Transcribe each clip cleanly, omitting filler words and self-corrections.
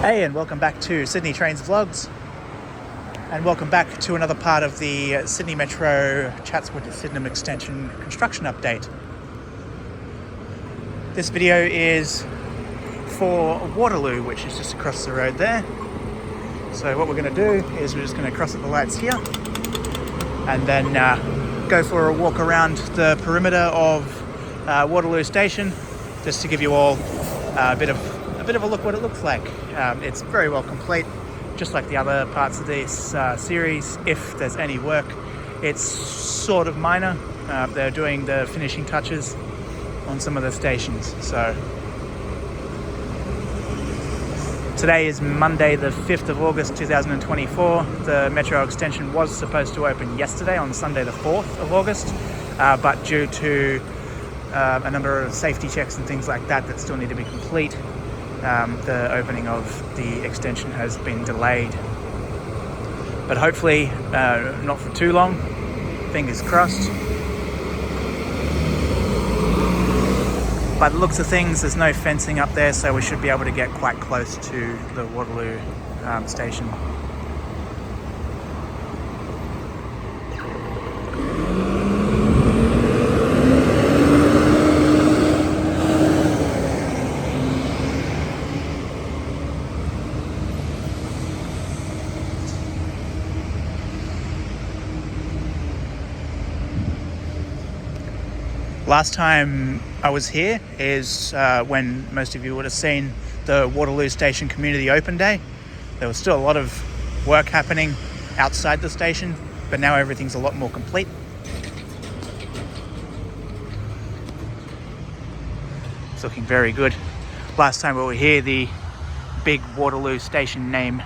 Hey, and welcome back to Sydney Trains Vlogs, and welcome back to another part of the Sydney Metro Chatswood to Sydenham Extension construction update. This video is for Waterloo, which is just across the road there. So what we're going to do is we're just going to cross at the lights here and then go for a walk around the perimeter of Waterloo Station, just to give you all a bit of a look what it looks like. It's very well complete, just like the other parts of this series. If there's any work, it's sort of minor. They're doing the finishing touches on some of the stations. So today is Monday the 5th of August 2024. The Metro extension was supposed to open yesterday on Sunday the 4th of August, but due to a number of safety checks and things like that still need to be complete, the opening of the extension has been delayed. But hopefully not for too long, fingers crossed. By the looks of things, there's no fencing up there, so we should be able to get quite close to the Waterloo station. Last time I was here is when most of you would have seen the Waterloo Station Community Open Day. There was still a lot of work happening outside the station, but now everything's a lot more complete. It's looking very good. Last time we were here, the big Waterloo Station name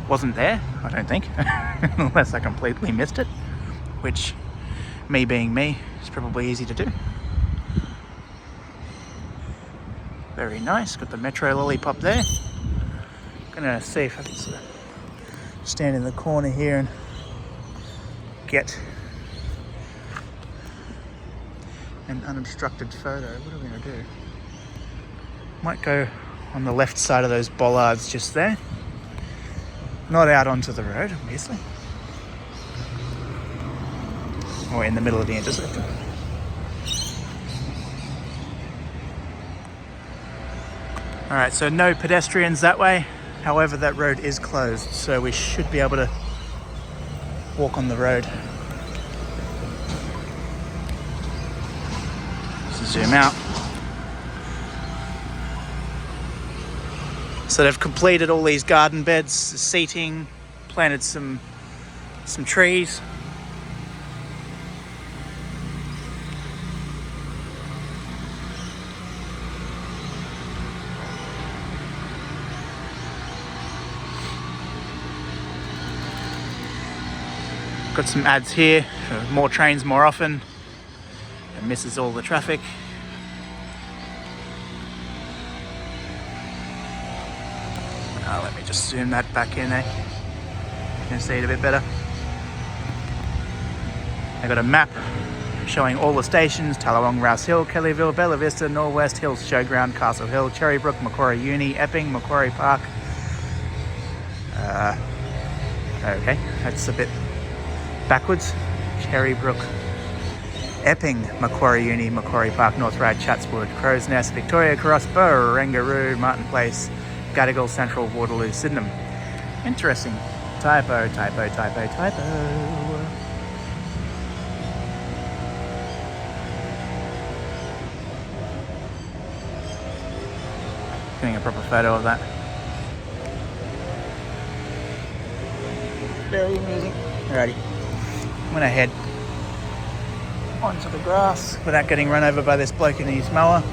wasn't there, I don't think, unless I completely missed it, which, me being me, is probably easy to do. Very nice. Got the Metro lollipop there. Gonna see if I can sort of stand in the corner here and get an unobstructed photo. What are we gonna do? Might go on the left side of those bollards just there. Not out onto the road, obviously. Or in the middle of the intersection. Alright, so no pedestrians that way. However, that road is closed, so we should be able to walk on the road. Let's zoom out. So they've completed all these garden beds, seating, planted some trees. Got some ads here for more trains more often. It misses all the traffic. Let me just zoom that back in there. You can see it a bit better. I got a map showing all the stations: Tallawong, Rouse Hill, Kellyville, Bella Vista, Norwest Hills, Showground, Castle Hill, Cherrybrook, Macquarie Uni, Epping, Macquarie Park. Okay, that's a bit backwards. Cherrybrook, Epping, Macquarie Uni, Macquarie Park, North Ryde, Chatswood, Crow's Nest, Victoria Cross, Barangaroo, Martin Place, Gadigal Central, Waterloo, Sydenham. Interesting. Typo. Getting a proper photo of that. Very amusing. Alrighty. I'm gonna head onto the grass without getting run over by this bloke in his mower,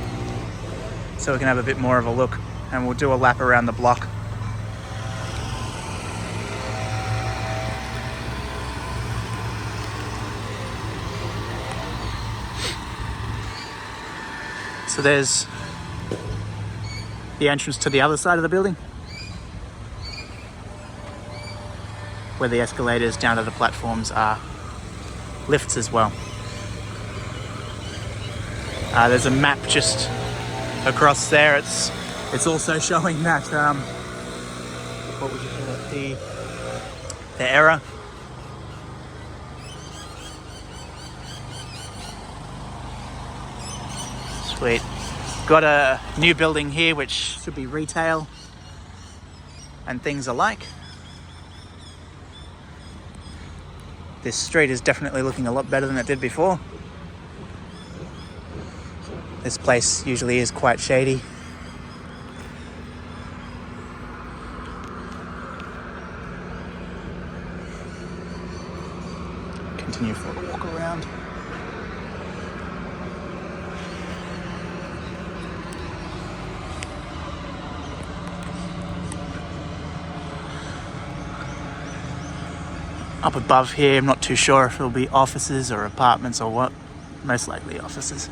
so we can have a bit more of a look, and we'll do a lap around the block. So there's the entrance to the other side of the building, where the escalators down to the platforms are. Lifts as well. There's a map just across there. It's also showing that what would you call it, the era. Sweet. Got a new building here which should be retail and things alike. This street is definitely looking a lot better than it did before. This place usually is quite shady. Continue for a walk around. Up above here, I'm not too sure if it'll be offices or apartments or what. Most likely offices.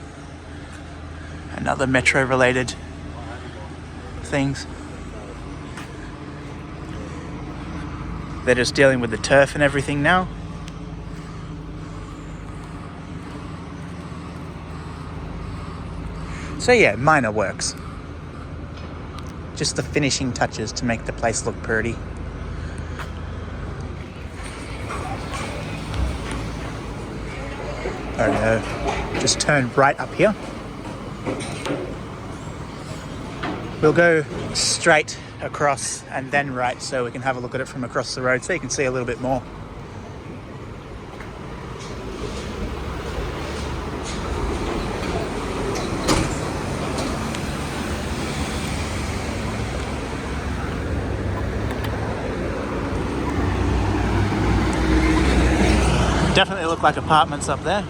And other metro related things. They're just dealing with the turf and everything now. So yeah, minor works. Just the finishing touches to make the place look pretty. Oh no, just turn right up here. We'll go straight across and then right so we can have a look at it from across the road so you can see a little bit more. Definitely look like apartments up there.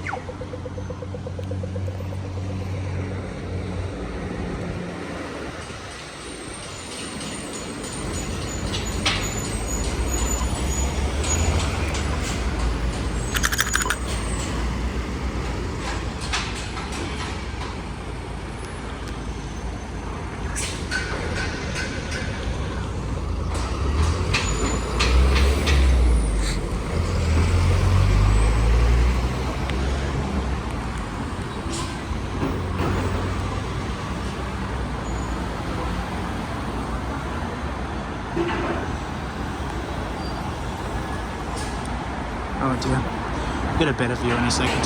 Oh dear. I'll get a better view in a second.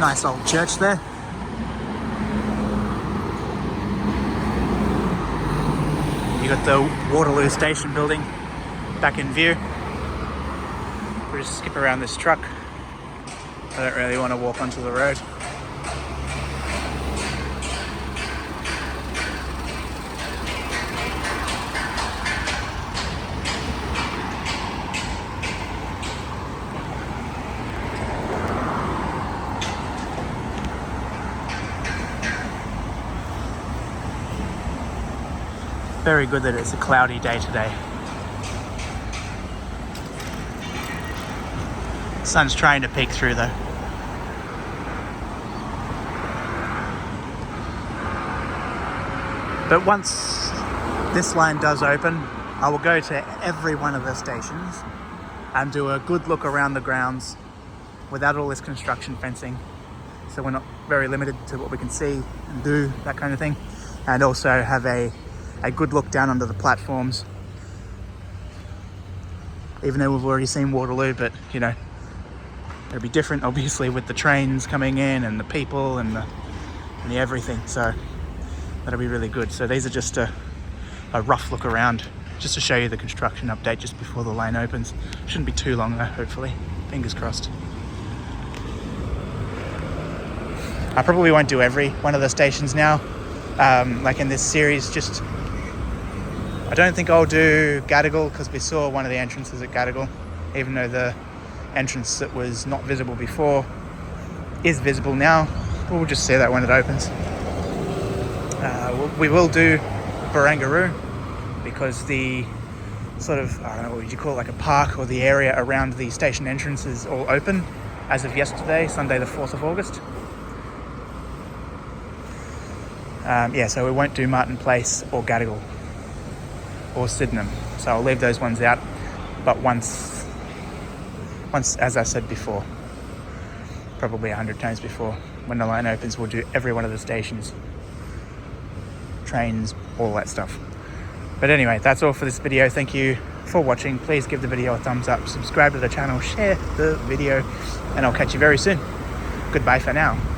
Nice old church there. You got the Waterloo station building back in view. We'll just skip around this truck. I don't really want to walk onto the road. Very good that it's a cloudy day today. Sun's trying to peek through though. But once this line does open, I will go to every one of the stations and do a good look around the grounds without all this construction fencing. So we're not very limited to what we can see and do, that kind of thing. And also have a good look down under the platforms. Even though we've already seen Waterloo, but you know, it'll be different obviously with the trains coming in and the people and the everything. So that'll be really good. So these are just a rough look around, just to show you the construction update just before the line opens. Shouldn't be too long though, hopefully. Fingers crossed. I probably won't do every one of the stations now. Like in this series, I don't think I'll do Gadigal because we saw one of the entrances at Gadigal, even though the entrance that was not visible before is visible now. We'll just see that when it opens. We will do Barangaroo because the sort of, I don't know, what would you call it, like a park or the area around the station entrance is all open as of yesterday, Sunday the 4th of August. So we won't do Martin Place or Gadigal or Sydenham, so I'll leave those ones out. But once, as I said before, probably 100 times before, when the line opens, we'll do every one of the stations, trains, all that stuff. But anyway, that's all for this video. Thank you for watching. Please give the video a thumbs up, subscribe to the channel, share the video, and I'll catch you very soon. Goodbye for now.